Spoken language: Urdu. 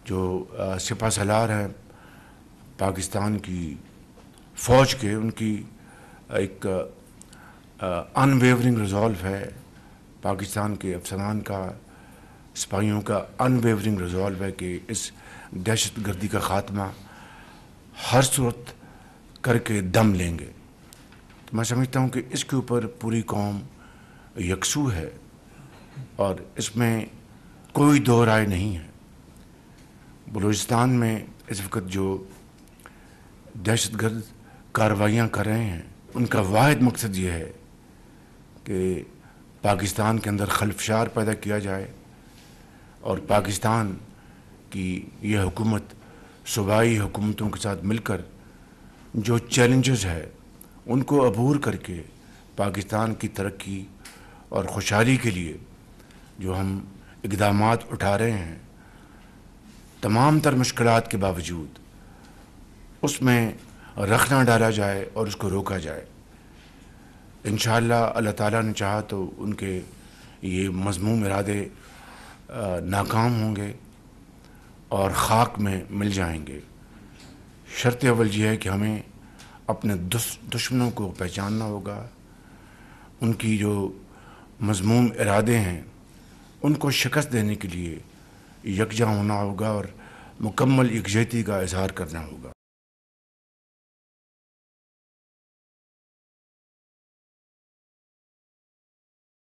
جو سپہ سالار ہیں پاکستان کی فوج کے، ان کی ایک ان ویورنگ ریزولو ہے، پاکستان کے افسران کا، سپاہیوں کا ان ویورنگ ریزولو ہے کہ اس دہشت گردی کا خاتمہ ہر صورت کر کے دم لیں گے۔ تو میں سمجھتا ہوں کہ اس کے اوپر پوری قوم یکسو ہے اور اس میں کوئی دو رائے نہیں ہے۔ بلوچستان میں اس وقت جو دہشت گرد کارروائیاں کر رہے ہیں، ان کا واحد مقصد یہ ہے کہ پاکستان کے اندر خلفشار پیدا کیا جائے اور پاکستان کی یہ حکومت صوبائی حکومتوں کے ساتھ مل کر جو چیلنجز ہے ان کو عبور کر کے پاکستان کی ترقی اور خوشحالی کے لیے جو ہم اقدامات اٹھا رہے ہیں، تمام تر مشکلات کے باوجود اس میں رخ نہ ڈالا جائے اور اس کو روکا جائے۔ انشاءاللہ اللہ تعالیٰ نے چاہا تو ان کے یہ مذموم ارادے ناکام ہوں گے اور خاک میں مل جائیں گے۔ شرط اول یہ ہے کہ ہمیں اپنے دشمنوں کو پہچاننا ہوگا، ان کی جو مذموم ارادے ہیں ان کو شکست دینے کے لیے یکجا ہونا ہوگا اور مکمل یکجہتی کا اظہار کرنا ہوگا۔